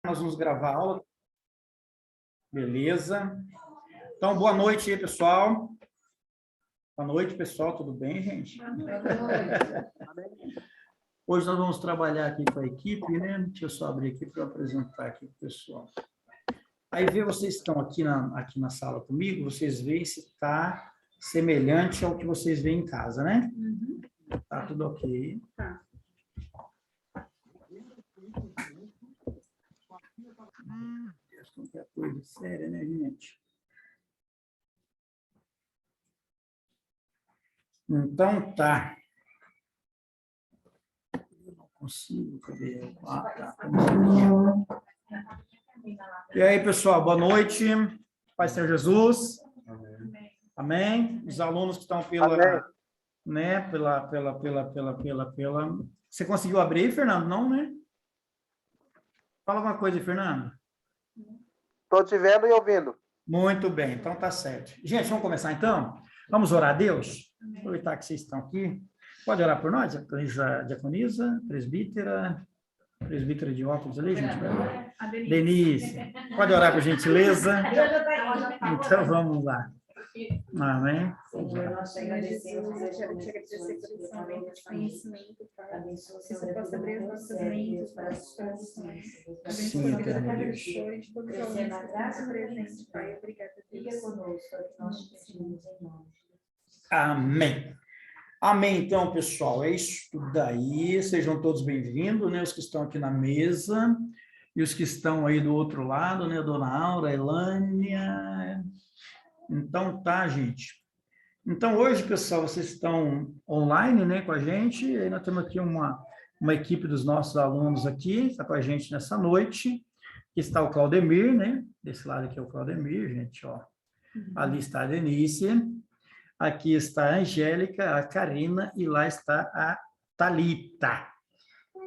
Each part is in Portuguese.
Nós vamos gravar a aula. Beleza. Então, boa noite aí, pessoal. Boa noite, pessoal. Tudo bem, gente? Boa noite. Hoje nós vamos trabalhar aqui com a equipe, né? Deixa eu só abrir aqui para eu apresentar aqui para o pessoal. Aí, vocês estão aqui na sala comigo, vocês veem se está semelhante ao que vocês veem em casa, né? Uhum. Tá tudo ok. Tá. Acho que é coisa séria, né, gente? Então, tá. Eu não consigo, cadê? Ah, tá. E aí, pessoal, boa noite. Pai Senhor Jesus. Amém. Os alunos que estão pela... né, pela... Você conseguiu abrir, Fernando? Não, né? Fala alguma coisa, Fernando. Estou te vendo e ouvindo. Muito bem, então tá certo. Gente, vamos começar então? Vamos orar a Deus? Aproveitar que vocês estão aqui. Pode orar por nós, diaconisa, presbítera de óculos ali, gente? Denise. Pode orar por gentileza? Então vamos lá. Amém. Senhor, nós te agradecemos, eu quero te agradecer pelo esse momento de conhecimento, Pai. Que você possa abrir as nossas mentes para as corações. Sim, Abençoa cada Deus. pessoa de todos os alunos que estão presentes, Pai. Obrigada, Deus. Fica conosco, é o que nós te pedimos em nome. Amém. Amém, então, pessoal, é isso daí. Sejam todos bem-vindos, né? Os que estão aqui na mesa e os que estão aí do outro lado, né? Dona Aura, Elânia. Então, tá, gente. Então, hoje, pessoal, vocês estão online, né, com a gente. E aí nós temos aqui uma equipe dos nossos alunos aqui, está com a gente nessa noite. Aqui está o Claudemir, né? Desse lado aqui é o Claudemir, gente, ó. Ali está a Denise. Aqui está a Angélica, a Karina e lá está a Thalita.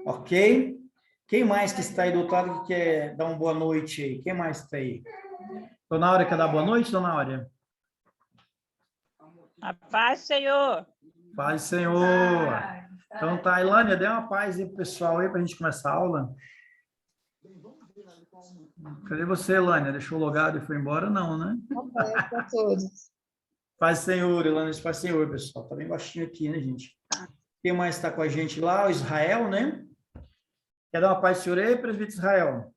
Ok? Quem mais que está aí do outro lado que quer dar uma boa noite aí? Quem mais está aí? Dona Áurea, quer dar boa noite, Dona Áurea? A paz, Senhor. Paz, Senhor. Então tá, Ilânia, dê uma paz aí pro pessoal aí para a gente começar a aula. Cadê você, Ilânia? Deixou logado e foi embora? Não, né? Para todos. Paz, Senhor, Ilânia, paz, Senhor, pessoal. Tá bem baixinho aqui, né, gente? Quem mais está com a gente lá? O Israel, né? Quer dar uma paz, Senhor aí, presbítero Israel?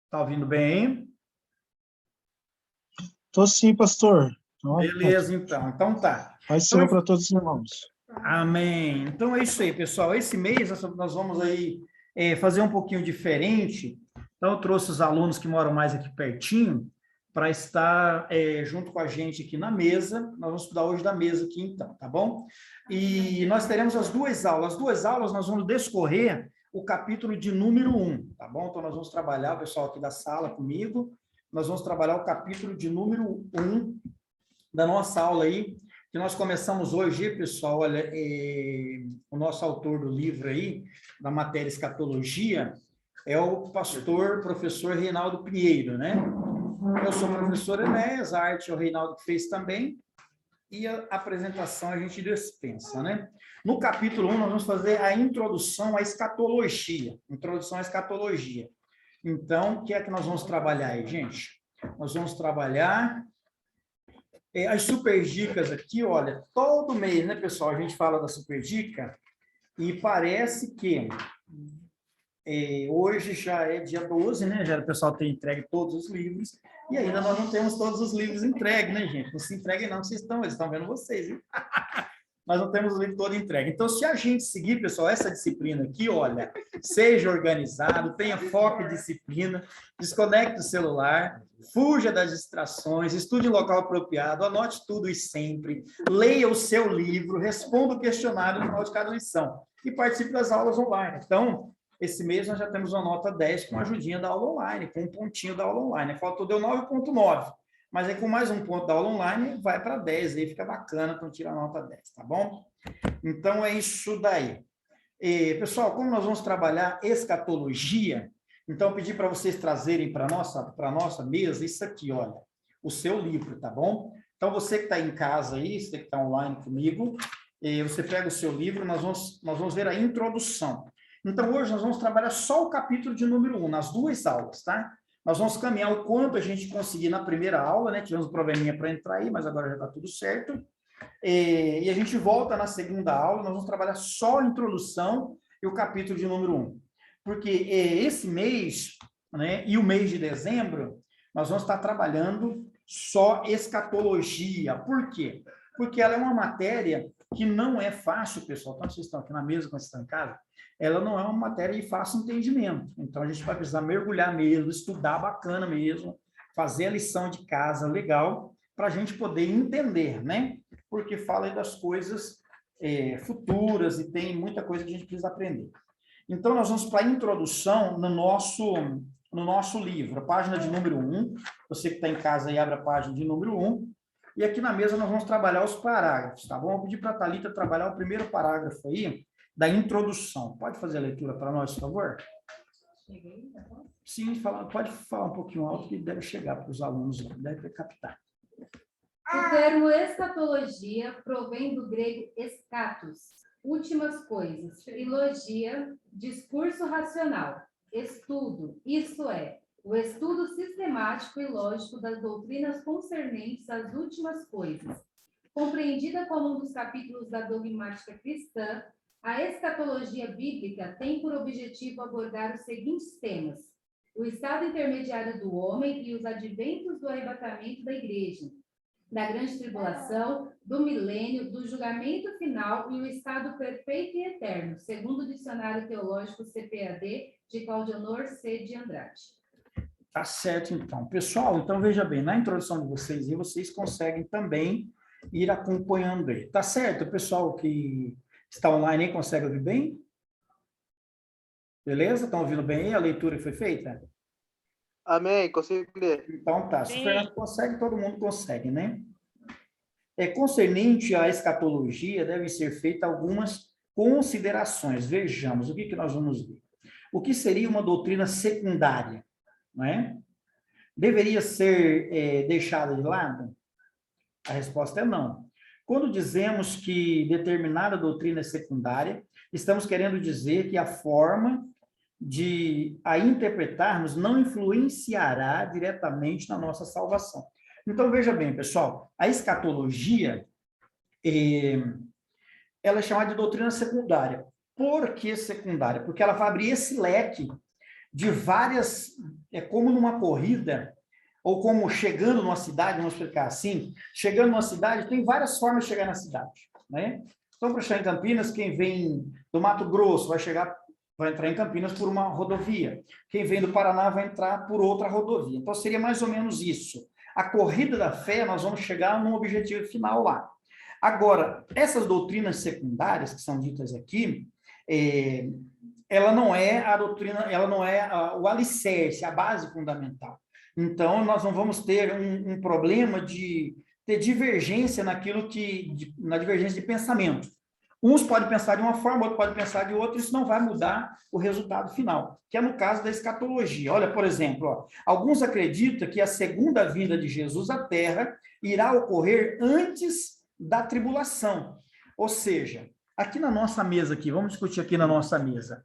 Tá ouvindo bem, hein? Tô sim, pastor. Beleza, então. Então tá. Paz Senhor para todos os irmãos. Amém. Então é isso aí, pessoal. Esse mês nós vamos aí fazer um pouquinho diferente. Então eu trouxe os alunos que moram mais aqui pertinho para estar junto com a gente aqui na mesa. Nós vamos estudar hoje da mesa aqui, então, tá bom? E nós teremos as duas aulas. As duas aulas nós vamos discorrer o capítulo de número 1, tá bom? Então nós vamos trabalhar, o pessoal aqui da sala comigo, nós vamos trabalhar o capítulo de número 1 da nossa aula aí, que nós começamos hoje, pessoal, olha, o nosso autor do livro aí, da matéria Escatologia, é o pastor, professor Reinaldo Pinheiro, né? Eu sou o professor Enéas, a arte é o Reinaldo que fez também, e a apresentação a gente dispensa, né? No capítulo 1, nós vamos fazer a introdução à escatologia. Introdução à escatologia. Então, o que é que nós vamos trabalhar aí, gente? Nós vamos trabalhar as super dicas aqui, olha, todo mês, né, pessoal, a gente fala da super dica, e parece que hoje já é dia 12, né, já o pessoal tem entregue todos os livros, e ainda nós não temos todos os livros entregues, né, gente? Não se entreguem não, eles estão vendo vocês, hein? Nós não temos o livro todo entregue. Então, se a gente seguir, pessoal, essa disciplina aqui, olha, seja organizado, tenha foco e disciplina, desconecte o celular, fuja das distrações, estude em local apropriado, anote tudo e sempre, leia o seu livro, responda o questionário no final de cada lição e participe das aulas online. Então, esse mês nós já temos uma nota 10 com a ajudinha da aula online, com um pontinho da aula online. Faltou, deu 9,9. Mas aí com mais um ponto da aula online, vai para 10, aí fica bacana, então tira a nota 10, tá bom? Então é isso daí. Pessoal, como nós vamos trabalhar escatologia, então eu pedi para vocês trazerem para a nossa mesa isso aqui, olha, o seu livro, tá bom? Então você que está em casa aí, você que está online comigo, você pega o seu livro, nós vamos ver a introdução. Então, hoje nós vamos trabalhar só o capítulo de número 1, nas 2 aulas, tá? Nós vamos caminhar o quanto a gente conseguir na primeira aula, né? Tivemos um probleminha para entrar aí, mas agora já está tudo certo. E a gente volta na segunda aula, nós vamos trabalhar só a introdução e o capítulo de número 1. Porque esse mês, né, e o mês de dezembro, nós vamos estar trabalhando só escatologia. Por quê? Porque ela é uma matéria que não é fácil, pessoal. Então, vocês estão aqui na mesa, quando vocês estão em casa, ela não é uma matéria de fácil entendimento. Então, a gente vai precisar mergulhar mesmo, estudar bacana mesmo, fazer a lição de casa legal, para a gente poder entender, né? Porque fala aí das coisas futuras e tem muita coisa que a gente precisa aprender. Então, nós vamos para a introdução no nosso livro, a página de número 1. Você que está em casa aí, abre a página de número 1. E aqui na mesa nós vamos trabalhar os parágrafos, tá bom? Vou pedir para a Thalita trabalhar o primeiro parágrafo aí, da introdução. Pode fazer a leitura para nós, por favor? Sim, pode falar um pouquinho alto, que deve chegar para os alunos, deve captar. O termo escatologia provém do grego eschatos, últimas coisas, trilogia, discurso racional, estudo, isto é, o estudo sistemático e lógico das doutrinas concernentes às últimas coisas. Compreendida como um dos capítulos da dogmática cristã, a escatologia bíblica tem por objetivo abordar os seguintes temas: o estado intermediário do homem e os adventos do arrebatamento da igreja, da grande tribulação, do milênio, do julgamento final e o estado perfeito e eterno, segundo o dicionário teológico CPAD de Claudionor C. de Andrade. Tá certo, então. Pessoal, então veja bem, na introdução de vocês, e vocês conseguem também ir acompanhando aí. Tá certo? O pessoal que está online aí consegue ouvir bem? Beleza? Estão ouvindo bem aí a leitura que foi feita? Amém, consigo ler. Então tá, se o Fernando consegue, todo mundo consegue, né? Concernente à escatologia, devem ser feitas algumas considerações. Vejamos, o que nós vamos ver? O que seria uma doutrina secundária? Não é? Deveria ser deixada de lado? A resposta é não. Quando dizemos que determinada doutrina é secundária, estamos querendo dizer que a forma de a interpretarmos não influenciará diretamente na nossa salvação. Então, veja bem, pessoal, a escatologia, ela é chamada de doutrina secundária. Por que secundária? Porque ela vai abrir esse leque de várias, como numa corrida, ou como chegando numa cidade, vamos explicar assim, chegando numa cidade, tem várias formas de chegar na cidade, né? Então, para chegar em Campinas, quem vem do Mato Grosso vai entrar em Campinas por uma rodovia. Quem vem do Paraná vai entrar por outra rodovia. Então, seria mais ou menos isso. A corrida da fé, nós vamos chegar num objetivo final lá. Agora, essas doutrinas secundárias que são ditas aqui, ela não é a doutrina, ela não é o alicerce, a base fundamental. Então, nós não vamos ter um problema de ter divergência na divergência de pensamento. Uns podem pensar de uma forma, outros podem pensar de outra, isso não vai mudar o resultado final, que é no caso da escatologia. Olha, por exemplo, alguns acreditam que a segunda vinda de Jesus à Terra irá ocorrer antes da tribulação. Ou seja, aqui na nossa mesa, aqui, vamos discutir aqui na nossa mesa.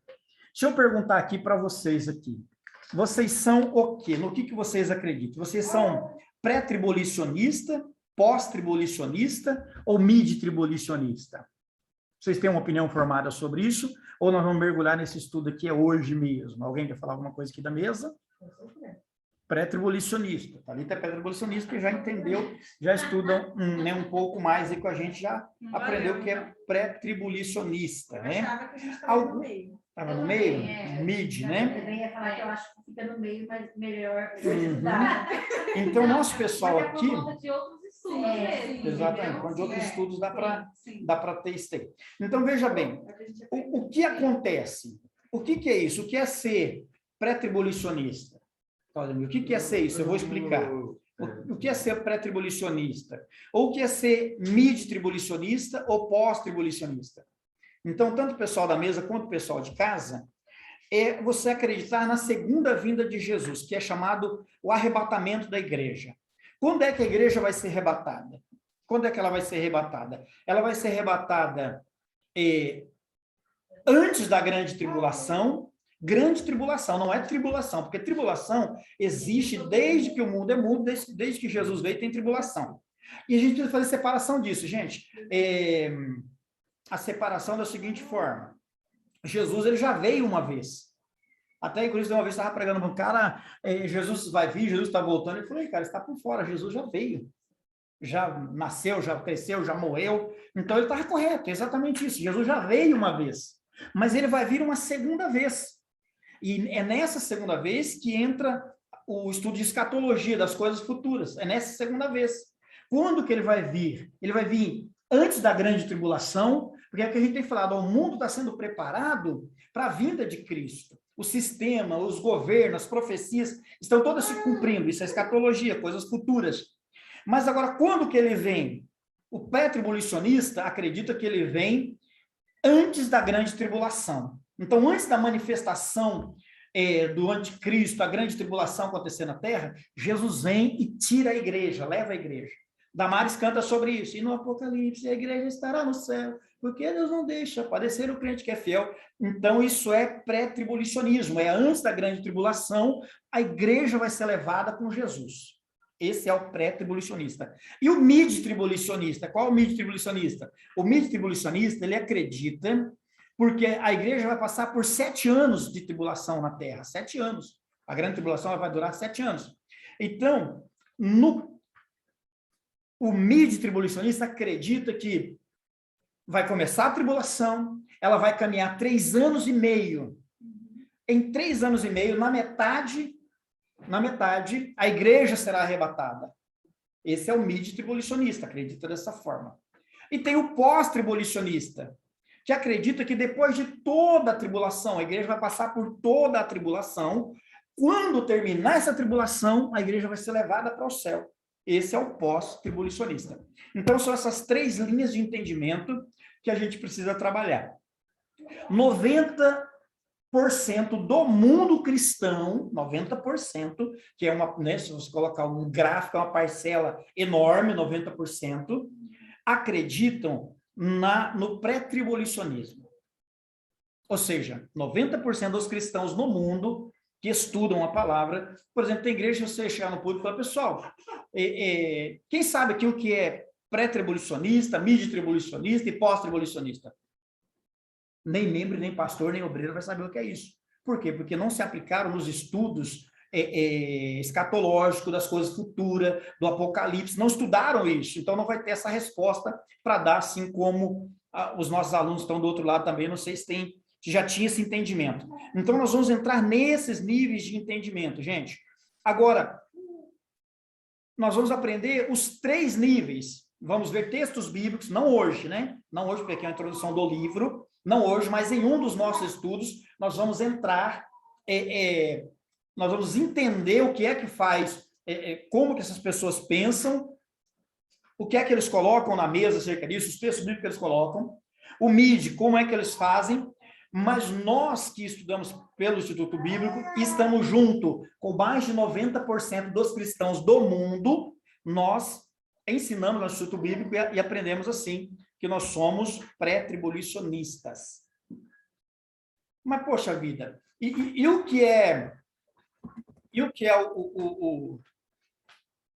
Deixa eu perguntar aqui para vocês aqui. Vocês são o quê? No que vocês acreditam? Vocês são pré-tribulacionista, pós-tribulacionista ou mid-tribulacionista? Vocês têm uma opinião formada sobre isso? Ou nós vamos mergulhar nesse estudo aqui hoje mesmo? Alguém quer falar alguma coisa aqui da mesa? Pré-tribulacionista. Thalita é pré-tribulacionista que já entendeu, já estuda um pouco mais aí com a gente, já aprendeu que é pré-tribulacionista, né? Estava no meio. Estava no meio? Mid, né? Eu também ia falar que eu acho que fica no meio, mas melhor estudar. Então, nosso pessoal Mas é aqui... por conta de outros estudos mesmo. Exatamente, com outros estudos dá para ter isso aí. Então, veja bem, o que acontece? O que é isso? O que é ser pré-tribulacionista? O que é ser isso? Eu vou explicar. O que é ser pré-tribulacionista? Ou o que é ser mid-tribulacionista ou pós-tribulacionista? Então, tanto o pessoal da mesa quanto o pessoal de casa, é você acreditar na segunda vinda de Jesus, que é chamado o arrebatamento da igreja. Quando é que a igreja vai ser arrebatada? Quando é que ela vai ser arrebatada? Ela vai ser arrebatada antes da grande tribulação, não é tribulação, porque tribulação existe desde que o mundo é mundo, desde que Jesus veio tem tribulação. E a gente precisa fazer separação disso, gente. A separação da seguinte forma: Jesus, ele já veio uma vez. Até, inclusive, uma vez eu estava pregando para um cara, Jesus vai vir, Jesus está voltando. Ele falou, cara, está por fora, Jesus já veio. Já nasceu, já cresceu, já morreu. Então, ele estava correto, exatamente isso. Jesus já veio uma vez, mas ele vai vir uma segunda vez. E é nessa segunda vez que entra o estudo de escatologia, das coisas futuras. É nessa segunda vez. Quando que ele vai vir? Ele vai vir antes da grande tribulação, porque é o que a gente tem falado, o mundo está sendo preparado para a vinda de Cristo. O sistema, os governos, as profecias estão todas se cumprindo. Isso é escatologia, coisas futuras. Mas agora, quando que ele vem? O pré-tribulacionista acredita que ele vem antes da grande tribulação. Então, antes da manifestação do anticristo, a grande tribulação acontecer na Terra, Jesus vem e tira a igreja, leva a igreja. Damares canta sobre isso. E no Apocalipse, a igreja estará no céu, porque Deus não deixa padecer o crente que é fiel. Então, isso é pré-tribulacionismo, é antes da grande tribulação, a igreja vai ser levada com Jesus. Esse é o pré-tribulacionista. E o mid-tribulacionista? Qual é o mid-tribulacionista? O mid-tribulacionista, ele acredita, porque a igreja vai passar por 7 anos de tribulação na Terra, 7 anos. A grande tribulação vai durar 7 anos. Então, o mid-tribulacionista acredita que vai começar a tribulação, ela vai caminhar 3 anos e meio. Em 3 anos e meio, na metade, a igreja será arrebatada. Esse é o mid-tribulacionista, acredita dessa forma. E tem o pós-tribulacionista, que acredita que depois de toda a tribulação, a igreja vai passar por toda a tribulação, quando terminar essa tribulação, a igreja vai ser levada para o céu. Esse é o pós-tribulacionista. Então, são essas 3 linhas de entendimento que a gente precisa trabalhar. 90% do mundo cristão, 90%, que é uma, né, se você colocar um gráfico, é uma parcela enorme, 90%, acreditam no pré-tribulacionismo. Ou seja, 90% dos cristãos no mundo que estudam a palavra, por exemplo, tem igreja que você chegar no público e falar, pessoal, quem sabe aqui o que é pré-tribulacionista, mid-tribulacionista e pós-tribulacionista? Nem membro, nem pastor, nem obreiro vai saber o que é isso. Por quê? Porque não se aplicaram nos estudos escatológicos das coisas futuras, do Apocalipse, não estudaram isso, então não vai ter essa resposta para dar, assim como os nossos alunos estão do outro lado também, não sei se já tinha esse entendimento. Então, nós vamos entrar nesses níveis de entendimento, gente. Agora, nós vamos aprender os 3 níveis. Vamos ver textos bíblicos, não hoje, né? Não hoje, porque é a introdução do livro, não hoje, mas em um dos nossos estudos, nós vamos entrar, nós vamos entender o que é que faz, como que essas pessoas pensam, o que é que eles colocam na mesa acerca disso, os textos bíblicos que eles colocam, o MID, como é que eles fazem, mas nós que estudamos pelo Instituto Bíblico, estamos junto com mais de 90% dos cristãos do mundo, nós ensinamos no Instituto Bíblico e aprendemos assim, que nós somos pré-tribulacionistas. Mas, poxa vida, e o que é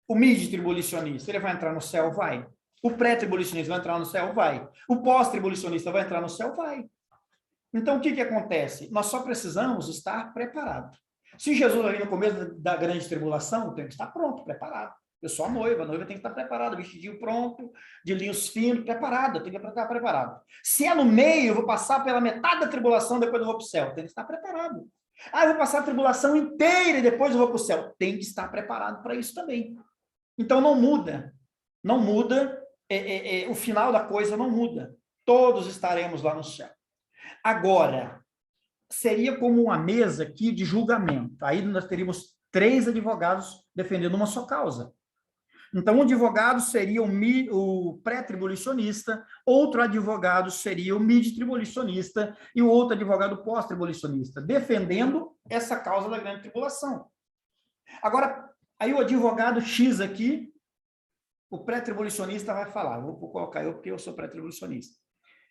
o mid-tribulacionista? Ele vai entrar no céu? Vai. O pré-tribulacionista vai entrar no céu? Vai. O pós-tribulacionista vai entrar no céu? Vai. Então, o que acontece? Nós só precisamos estar preparados. Se Jesus vai vir no começo da grande tribulação, tem que estar pronto, preparado. Eu sou a noiva tem que estar preparada, vestidinho pronto, de linhos finos, preparada, tem que estar preparado. Se é no meio, eu vou passar pela metade da tribulação, depois eu vou para o céu, tem que estar preparado. Eu vou passar a tribulação inteira e depois eu vou para o céu, tem que estar preparado para isso também. Então, não muda, o final da coisa não muda. Todos estaremos lá no céu. Agora, seria como uma mesa aqui de julgamento. Aí nós teríamos 3 advogados defendendo uma só causa. Então, um advogado seria o pré-tribulacionista, outro advogado seria o mid-tribulacionista e o outro advogado pós-tribulacionista, defendendo essa causa da grande tribulação. Agora, aí o advogado X aqui, o pré-tribulacionista vai falar, vou colocar eu porque eu sou pré-tribulacionista.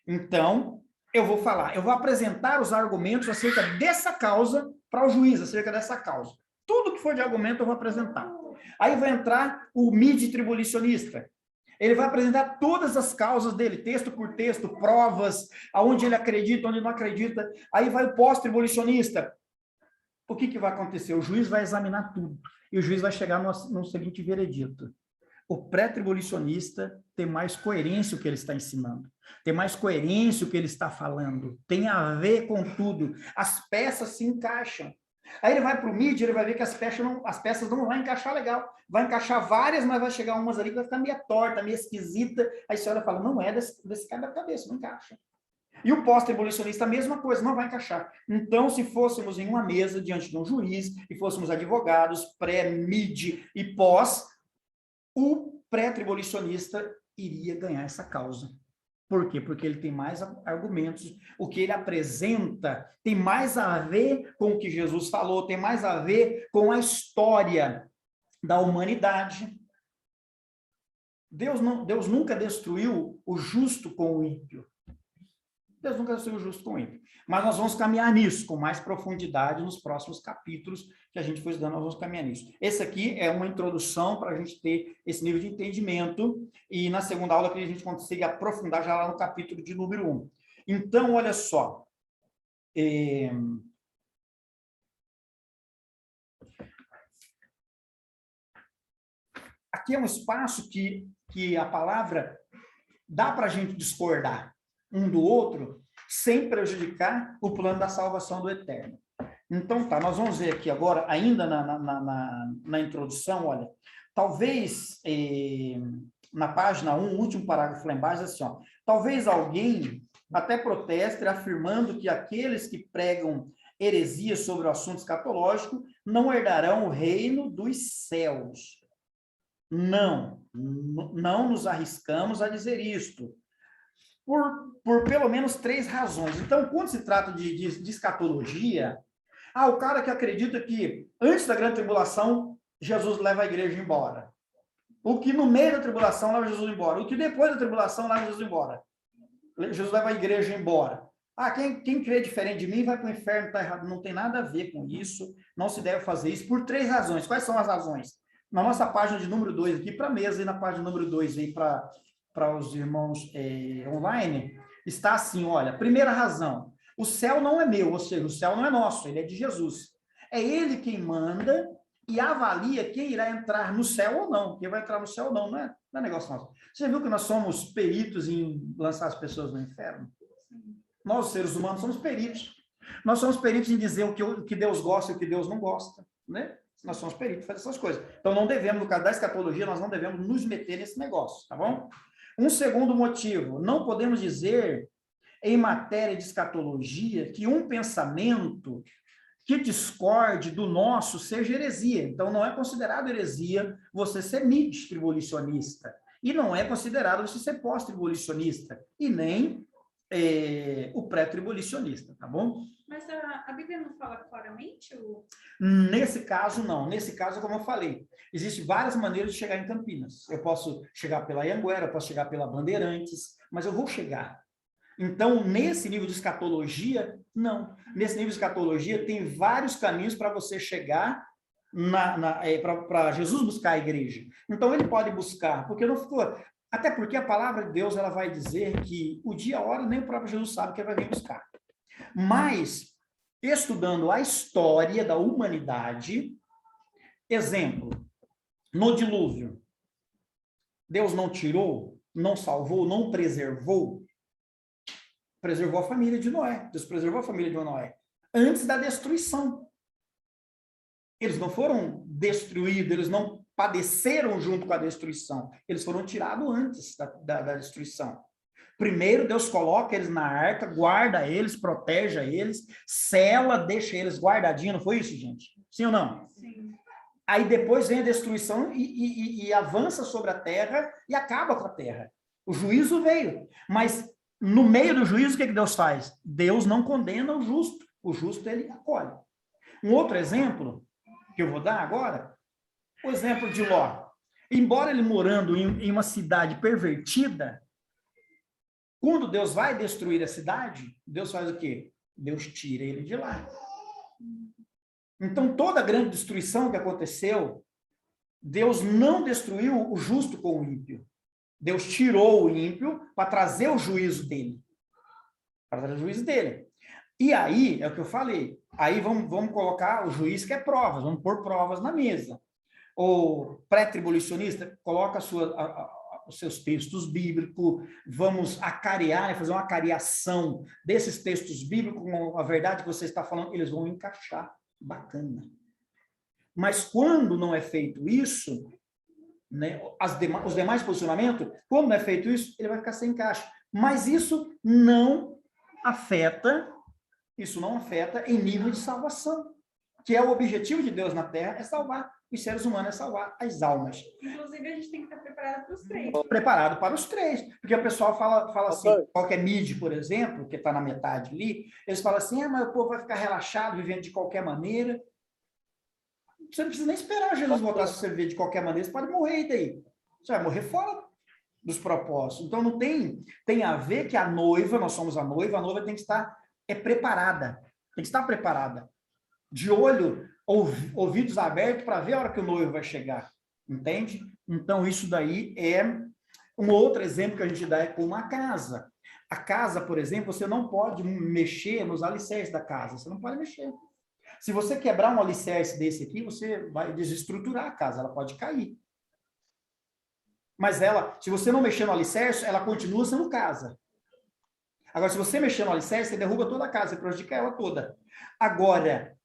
Então, eu vou falar, eu vou apresentar os argumentos acerca dessa causa para o juiz, acerca dessa causa. Tudo que for de argumento eu vou apresentar. Aí vai entrar o midi-tribulacionista. Ele vai apresentar todas as causas dele, texto por texto, provas, aonde ele acredita, onde não acredita. Aí vai o pós-tribulacionista. O que vai acontecer? O juiz vai examinar tudo. E o juiz vai chegar no seguinte veredito. O pré-tribulacionista tem mais coerência o que ele está ensinando. Tem mais coerência o que ele está falando. Tem a ver com tudo. As peças se encaixam. Aí ele vai para o mídia, ele vai ver que as peças não vão encaixar legal. Vai encaixar várias, mas vai chegar umas ali que vai ficar meio torta, meio esquisita. Aí você olha e fala, não é desse cara da cabeça, não encaixa. E o pós-tribulacionista, a mesma coisa, não vai encaixar. Então, se fôssemos em uma mesa diante de um juiz, e fôssemos advogados, pré, mid e pós, o pré-tribulacionista iria ganhar essa causa. Por quê? Porque ele tem mais argumentos, o que ele apresenta tem mais a ver com o que Jesus falou, tem mais a ver com a história da humanidade. Deus nunca destruiu o justo com o ímpio. Deus nunca destruiu o justo com o ímpio. Mas nós vamos caminhar nisso com mais profundidade nos próximos capítulos que a gente for estudando, nós vamos caminhar nisso. Esse aqui é uma introdução para a gente ter esse nível de entendimento e na segunda aula que a gente consiga aprofundar já lá no capítulo de número 1. Então, olha só. Aqui é um espaço que a palavra dá para a gente discordar um do outro, sem prejudicar o plano da salvação do eterno. Então, tá, nós vamos ver aqui agora, ainda na introdução, olha, talvez, na página 1, o último parágrafo lá embaixo, assim, ó, talvez alguém até proteste afirmando que aqueles que pregam heresias sobre o assunto escatológico não herdarão o reino dos céus. Não nos arriscamos a dizer isto. Por pelo menos 3 razões. Então, quando se trata de escatologia, o cara que acredita que antes da grande tribulação, Jesus leva a igreja embora. O que no meio da tribulação leva Jesus embora. O que depois da tribulação leva Jesus embora. Jesus leva a igreja embora. Quem crê diferente de mim vai para o inferno, está errado. Não tem nada a ver com isso. Não se deve fazer isso por 3 razões. Quais são as razões? Na nossa página de número 2 aqui para a mesa e na página número 2 aí para os irmãos online, está assim, olha, primeira razão, o céu não é meu, ou seja, o céu não é nosso, ele é de Jesus. É ele quem manda e avalia quem irá entrar no céu ou não, quem vai entrar no céu ou não, não é negócio nosso. Você viu que nós somos peritos em lançar as pessoas no inferno? Nós, os seres humanos, somos peritos. Nós somos peritos em dizer o que Deus gosta e o que Deus não gosta, né? Nós somos peritos em fazer essas coisas. Então, não devemos, no caso da escatologia, nós não devemos nos meter nesse negócio, tá bom? Um segundo motivo, não podemos dizer, em matéria de escatologia, que um pensamento que discorde do nosso seja heresia. Então, não é considerado heresia você ser mid-tribulacionista. E não é considerado você ser pós-tribulacionista. E nem o pré-tribulacionista, tá bom? Mas a Bíblia não fala claramente? Nesse caso, não. Nesse caso, como eu falei, existem várias maneiras de chegar em Campinas. Eu posso chegar pela Anhanguera, eu posso chegar pela Bandeirantes, mas eu vou chegar. Então, nesse nível de escatologia, não. Nesse nível de escatologia, tem vários caminhos para você chegar para Jesus buscar a igreja. Então, ele pode buscar, porque não ficou... Até porque a palavra de Deus ela vai dizer que o dia, a hora, nem o próprio Jesus sabe que ele vai vir buscar. Mas, estudando a história da humanidade, exemplo, no dilúvio, Deus não tirou, não salvou, não preservou a família de Noé. Deus preservou a família de Noé antes da destruição. Eles não foram destruídos, eles não padeceram junto com a destruição. Eles foram tirados antes da destruição. Primeiro, Deus coloca eles na arca, guarda eles, protege eles, sela, deixa eles guardadinhos. Não foi isso, gente? Sim ou não? Sim. Aí depois vem a destruição e avança sobre a terra e acaba com a terra. O juízo veio. Mas no meio do juízo, o que Deus faz? Deus não condena o justo. O justo, ele acolhe. Um outro exemplo que eu vou dar agora, o exemplo de Ló. Embora ele morando em uma cidade pervertida, Quando Deus vai destruir a cidade, Deus faz o quê? Deus tira ele de lá. Então, toda a grande destruição que aconteceu, Deus não destruiu o justo com o ímpio. Deus tirou o ímpio para trazer o juízo dele. Para trazer o juízo dele. E aí, é o que eu falei, aí vamos colocar o juiz que é provas, vamos pôr provas na mesa. O pré-tribulacionista coloca os seus textos bíblicos, vamos acarear, né, fazer uma acariação desses textos bíblicos com a verdade que você está falando, eles vão encaixar. Bacana. Mas quando não é feito isso, né, os demais posicionamentos, quando não é feito isso, ele vai ficar sem encaixe. Mas isso não afeta em nível de salvação, que é o objetivo de Deus na Terra, é salvar os seres humanos, é salvar as almas. Inclusive, a gente tem que estar preparado para os três. Preparado para os três. Porque o pessoal fala assim, qualquer mídia, por exemplo, que está na metade ali, eles falam assim, mas o povo vai ficar relaxado, vivendo de qualquer maneira. Você não precisa nem esperar Jesus voltar, se você viver de qualquer maneira, você pode morrer e daí. Você vai morrer fora dos propósitos. Então, não tem a ver que a noiva, nós somos a noiva tem que estar preparada. Tem que estar preparada. De olho, ouvidos abertos para ver a hora que o noivo vai chegar. Entende? Então, isso daí é um outro exemplo que a gente dá é com uma casa. A casa, por exemplo, você não pode mexer nos alicerces da casa. Você não pode mexer. Se você quebrar um alicerce desse aqui, você vai desestruturar a casa, ela pode cair. Mas se você não mexer no alicerce, ela continua sendo casa. Agora, se você mexer no alicerce, você derruba toda a casa, você prejudica ela toda. Agora,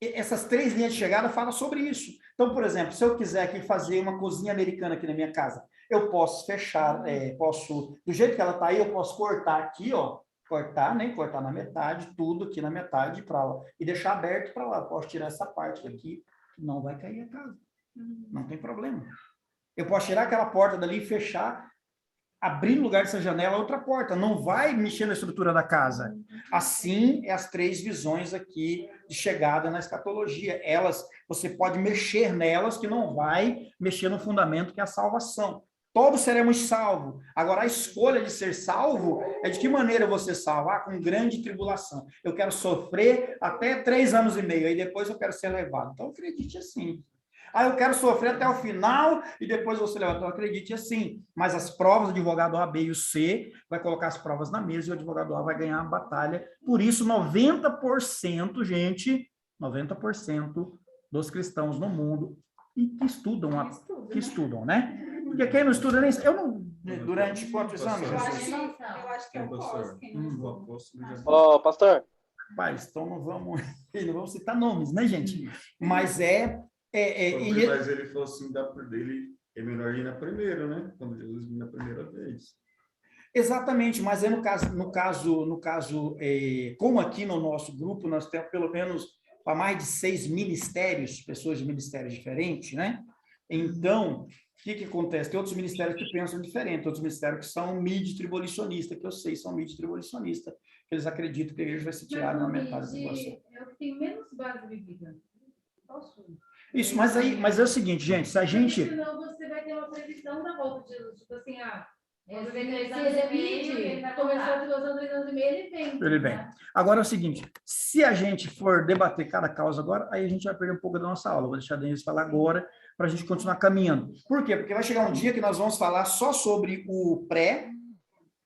essas 3 linhas de chegada falam sobre isso. Então, por exemplo, se eu quiser aqui fazer uma cozinha americana aqui na minha casa, eu posso fechar, do jeito que ela está aí, eu posso cortar aqui, ó, cortar na metade, tudo aqui na metade para lá, e deixar aberto para lá. Posso tirar essa parte daqui, não vai cair a casa. Não tem problema. Eu posso tirar aquela porta dali e fechar, abrir no lugar dessa janela outra porta. Não vai mexer na estrutura da casa. Assim, as 3 visões aqui de chegada na escatologia. Você pode mexer nelas, que não vai mexer no fundamento que é a salvação. Todos seremos salvos. Agora, a escolha de ser salvo é de que maneira você salvar? Com grande tribulação. Eu quero sofrer até 3 anos e meio, aí depois eu quero ser levado. Então, acredite assim. Eu quero sofrer até o final e depois você levanta. Então, acredite assim. Mas as provas, o advogado A, B e o C vai colocar as provas na mesa e o advogado A vai ganhar a batalha. Por isso, 90%, gente, 90% dos cristãos no mundo e que estudam, né? Porque quem não estuda nem... Durante quantos anos? Eu acho que é o pós. Pastor. Rapaz, então não vamos citar nomes, né, gente? Mas Mas ele falou assim, dele é melhor ir na primeira, né? Quando Jesus vir na primeira vez. Exatamente, mas no caso, como aqui no nosso grupo, nós temos pelo menos para mais de 6 ministérios, pessoas de ministérios diferentes, né? Então, o que acontece? Tem outros ministérios que pensam diferente, outros ministérios que são midi-tribulacionistas, que eu sei, são midi-tribulacionistas, que eles acreditam que a igreja vai ser tirada na metade da população. É o que tem menos base bíblica. Isso, mas é o seguinte, gente, se a gente... Senão você vai ter uma previsão da volta de Jesus, tipo assim, Ele começou a tribulação 3 anos e meio, ele vem. Agora é o seguinte, se a gente for debater cada causa agora, aí a gente vai perder um pouco da nossa aula. Vou deixar a Denise falar agora, para a gente continuar caminhando. Por quê? Porque vai chegar um dia que nós vamos falar só sobre o pré,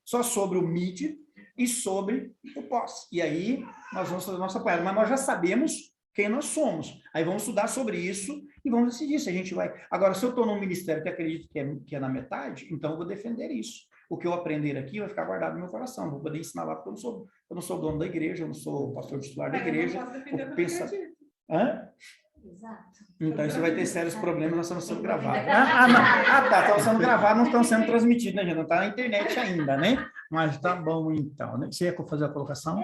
só sobre o mid e sobre o pós. E aí nós vamos fazer a nossa parte. Mas nós já sabemos quem nós somos. Aí vamos estudar sobre isso e vamos decidir se a gente vai... Agora, se eu estou num ministério que acredito que é na metade, então eu vou defender isso. O que eu aprender aqui vai ficar guardado no meu coração. Eu vou poder ensinar lá, porque eu não sou dono da igreja, eu não sou pastor titular da igreja. Exato. Então, isso vai ter sérios problemas, nós estamos sendo gravados. Tá, estamos sendo gravados, não estão sendo transmitidos, né, gente? Não está na internet ainda, né? Mas tá bom, então. Né? Você ia fazer a colocação?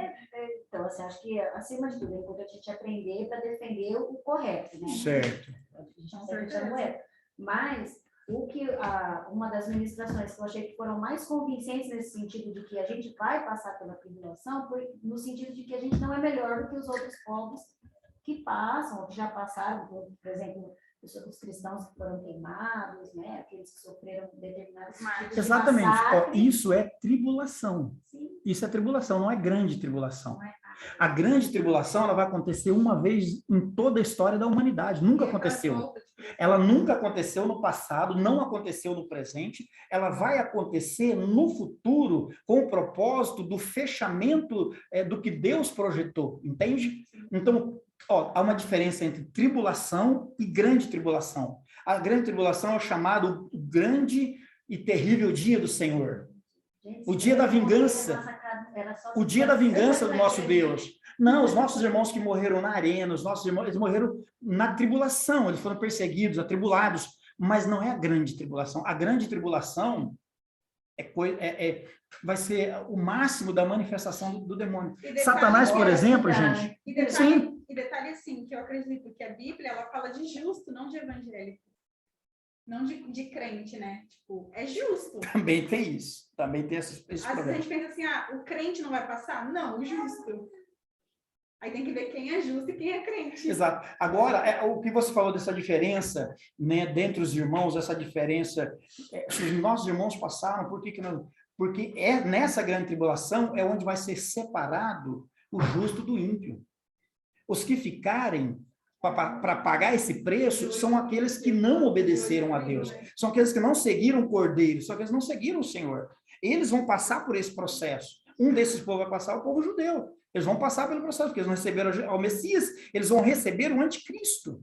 Então, assim, acho que, acima de tudo, é importante a gente aprender para defender o correto, né? Certo. A gente não é. Mas, uma das ministrações que eu achei que foram mais convincentes nesse sentido de que a gente vai passar pela tribulação, foi no sentido de que a gente não é melhor do que os outros povos que passam, ou que já passaram, por exemplo, os cristãos que foram queimados, né? Aqueles que sofreram determinados tipos de Exatamente. Ó, massacre. isso é tribulação. Sim, Isso é tribulação, não é grande tribulação. não é A grande tribulação, ela vai acontecer uma vez em toda a história da humanidade. Nunca aconteceu. Ela nunca aconteceu no passado, não aconteceu no presente. Ela vai acontecer no futuro com o propósito do fechamento do que Deus projetou. Entende? Então, ó, há uma diferença entre tribulação e grande tribulação. A grande tribulação é chamado o grande e terrível dia do Senhor. Gente, O dia da vingança. era só- O dia da vingança do nosso Deus. Não, os nossos irmãos que morreram na arena, os nossos irmãos, eles morreram na tribulação, eles foram perseguidos, atribulados, mas não é a grande tribulação. A grande tribulação vai ser o máximo da manifestação do demônio. E detalhe- Satanás, por exemplo, gente, E detalhe assim, que eu acredito que a Bíblia, ela fala de justo, não de evangélico. Não de crente, né? Tipo, é justo. também tem isso. Também tem esse Às vezes a problema. gente pensa assim, ah, o crente não vai passar? Não, o justo. Aí tem que ver quem é justo e quem é crente. Exato. Agora, o que você falou dessa diferença, né, dentre os irmãos, essa diferença, se os nossos irmãos passaram, por que que não? Porque nessa grande tribulação é onde vai ser separado o justo do ímpio. Os que ficarem para pagar esse preço são aqueles que não obedeceram a Deus, são aqueles que não seguiram o Cordeiro, são aqueles que não seguiram o Senhor. Eles vão passar por esse processo. Um desses povos vai passar, o povo judeu. Eles vão passar pelo processo, porque eles não receberam o Messias, eles vão receber o anticristo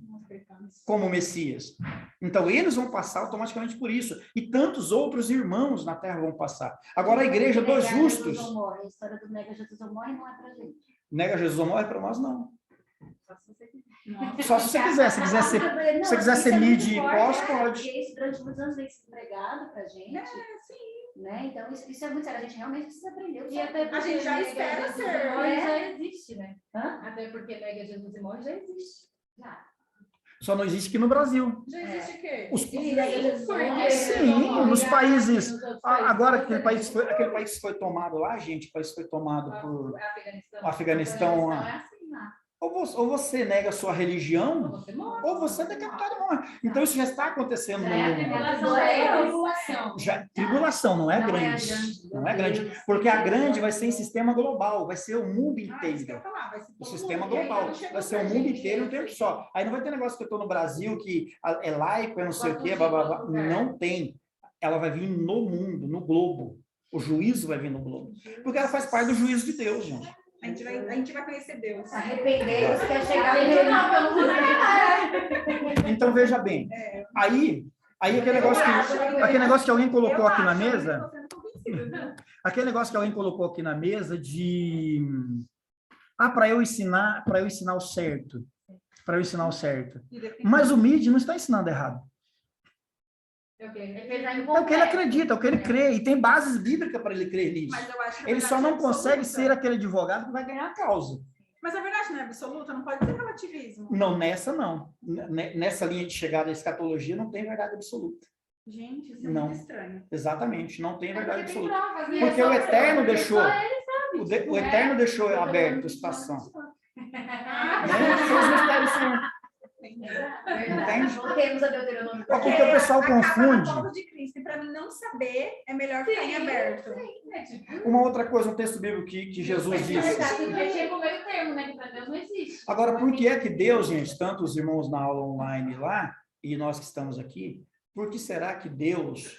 como Messias. Então, eles vão passar automaticamente por isso. E tantos outros irmãos na terra vão passar. Agora, a igreja dos justos... A história do nega Jesus ou morre não é pra gente. Nega Jesus ou morre para nós, não. Nossa. Só se você quiser. Se quiser ser, Não, se você quiser isso ser é muito mid forte, pós, né? pode. Porque isso durante muitos anos vem sendo pregado pra gente. Né? Então, isso é muito sério. A gente realmente precisa aprender. E até porque A gente já nega espera Jesus ser, e morre né? já existe, né? Hã? Até porque nega Jesus e morre já existe. Já. Só não existe aqui no Brasil. Já existe o quê? Os, Sim, nega Jesus morre. sim, nos países... Nos outros Agora, aquele países país que foi tomado lá, gente, o país foi tomado por... Afeganistão. O Afeganistão, É assim lá. Ou você nega a sua religião, Você morre. ou você é decapitado e morre. Então, isso já está acontecendo no Já é a mundo. tribulação, já é a tribulação. Tribulação, não é Não é grande. grande. Não é grande. Porque a grande vai ser em sistema global, vai ser o mundo Ah, isso que eu inteiro. ia falar, vai ser O todo sistema mundo. E aí, global. não chegou Vai ser o pra mundo gente. inteiro em um tempo só. Aí não vai ter negócio que eu estou no Brasil, que é laico, é não sei o quê, blá, blá, blá. Não tem. Ela vai vir no mundo, no globo. O juízo vai vir no globo. Porque ela faz parte do juízo de Deus, gente. A gente vai conhecer Deus. Arrepender, você quer chegar no Gente, não, eu não vou negar. Então, veja bem. Aí aquele negócio que alguém colocou aqui na mesa, aquele negócio que alguém colocou aqui na mesa de... para eu ensinar o certo. Para eu ensinar o certo. Mas o MID não está ensinando errado. É o quê? Ele fez a É o que ele acredita, é o que ele crê. E tem bases bíblicas para ele crer nisso. Mas eu acho que a Ele só verdade não é consegue absoluta. ser aquele advogado que vai ganhar a causa. Mas a verdade não é absoluta, não pode ser relativismo. Não, nessa não. Nessa linha de chegada à escatologia não tem verdade absoluta. Gente, isso é Não. muito estranho. Exatamente, não tem verdade Porque tem absoluta. provas, né? Porque É o só- Eterno porque deixou. só ele sabe, O Eterno deixou aberto a situação. Ah, Né? São os mistérios, sim. Verdade. Voltemos a Deuteronômio. É porque o pessoal acaba confunde. no colo de Cristo. E para mim não saber, é melhor ficar em aberto. É tipo, Uma outra coisa, um texto bíblico que Jesus disse. eu chego no meio termo, né? Que para Deus não existe. Agora, por que é que Deus, gente, tanto os irmãos na aula online lá, e nós que estamos aqui, por que será que Deus,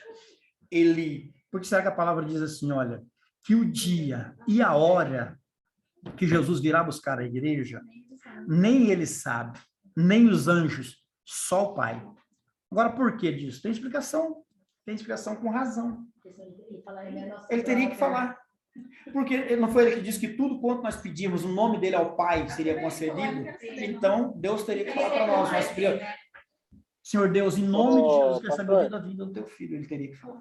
por que será que a palavra diz assim, olha, que o dia e a hora que Jesus virá buscar a igreja, nem ele sabe, nem os anjos, só o Pai. Agora, por que disso? Tem explicação com razão. Ele teria que falar. Porque não foi ele que disse que tudo quanto nós pedimos, o nome dele ao Pai seria concedido? Então, Deus teria que falar para nós. Nós pedimos, Senhor Deus, em nome de Jesus, que essa pastor. da vida do teu filho, ele teria que falar.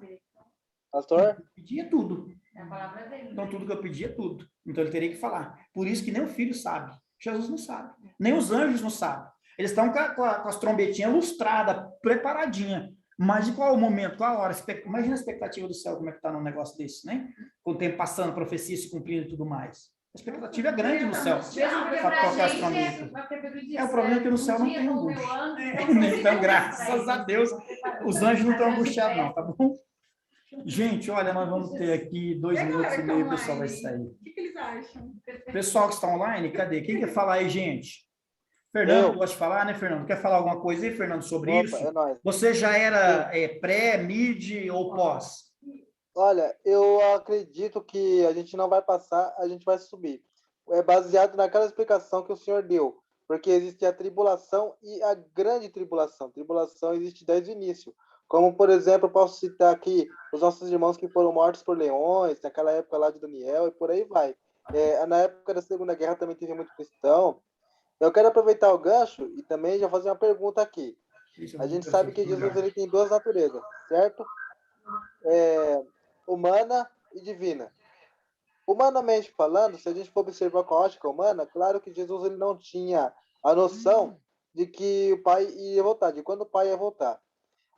Pastor? Pedia tudo. É a palavra dele. Então, tudo que eu pedi é tudo. Então, ele teria que falar. Por isso que nem o filho sabe. Jesus não sabe. Nem os anjos não sabem. Eles estão com as trombetinhas lustradas, preparadinhas. Mas de qual o momento, qual a hora? Imagina a expectativa do céu, como é que está num negócio desse, né? Com o tempo passando, profecia se cumprindo e tudo mais. A expectativa é grande no céu. Mesmo porque Para pra tocar as gente trombetas. É, o problema é que no céu não tem angústia. Então, Então, graças a Deus, os anjos não estão angustiados, não, tá bom? Gente, olha, nós vamos ter aqui 2 E a minutos galera e que tá meio, o pessoal vai online? sair. O que eles acham? Pessoal que está online, cadê? Quem quer falar aí, gente? Fernando, Eu. gosta de falar, né, Fernando? Quer falar alguma coisa aí, Fernando, sobre Opa, isso? é nóis. Você já era pré, mid ou pós? Olha, eu acredito que a gente não vai passar, a gente vai subir. É baseado naquela explicação que o senhor deu. Porque existe a tribulação e a grande tribulação. Tribulação existe desde o início. Como, por exemplo, eu posso citar aqui os nossos irmãos que foram mortos por leões, naquela época lá de Daniel, e por aí vai. Na época da Segunda Guerra também teve muito cristão. Eu quero aproveitar o gancho e também já fazer uma pergunta aqui. A gente sabe que Jesus ele tem 2 naturezas, certo? Humana e divina. Humanamente falando, se a gente for observar com a ótica humana, claro que Jesus ele não tinha a noção de que o Pai ia voltar, de quando o Pai ia voltar.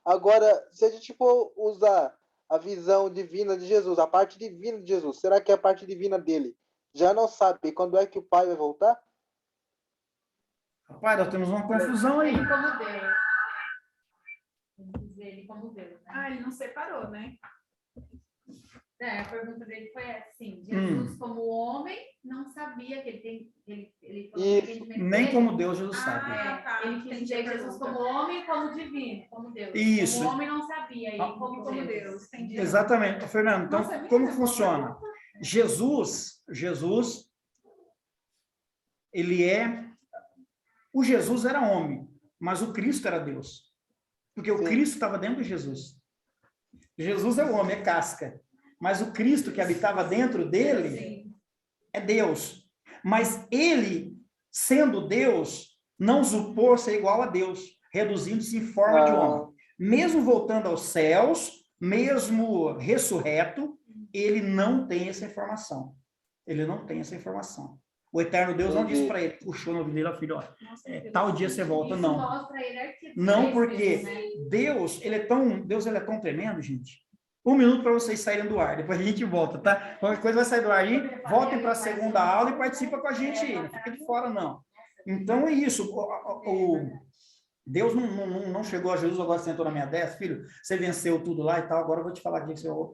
Agora, se a gente for usar a visão divina de Jesus, a parte divina de Jesus, será que a parte divina dele já não sabe quando é que o Pai vai voltar? Rapaz, nós temos uma confusão aí. Ele como Deus. Vamos dizer ele como Deus, né? Ah, ele não separou, né? A pergunta dele foi assim: Jesus, como homem, não sabia que ele tem. Ele falou Isso. que o entendimento Nem dele- como Deus, Jesus sabe. tá. Ele quis Entendi dizer a Jesus pergunta. como homem e como divino, como Deus. Isso. Como homem não sabia, ele Ah, como Como Deus. Deus, entendi. Exatamente. Fernando, então, Nossa, é como mesmo? funciona? Jesus, ele é... O Jesus era homem, mas o Cristo era Deus. Porque o Sim. Cristo estava dentro de Jesus. Jesus é o homem, é casca. Mas o Cristo que habitava dentro dele Sim. é Deus. Mas ele, sendo Deus, não usurpou ser igual a Deus, reduzindo-se em forma de homem. Mesmo voltando aos céus, mesmo ressurreto, ele não tem essa informação. Ele não tem essa informação. O eterno Deus não disse para ele, puxou no ouvido dele, ó, filho, ó, tal dia você volta, Isso não. mostra a hierarquia dos Não, três porque mesmo, né? Deus, ele é tão tremendo, gente. 1 minuto para vocês saírem do ar, depois a gente volta, tá? Qualquer coisa vai sair do ar aí, voltem para a segunda aula e participa com a gente aí, não fica de fora, não. Então é isso, Deus não chegou a Jesus, agora sentou na minha destra, filho, você venceu tudo lá e tal, agora eu vou te falar que você vai voltar.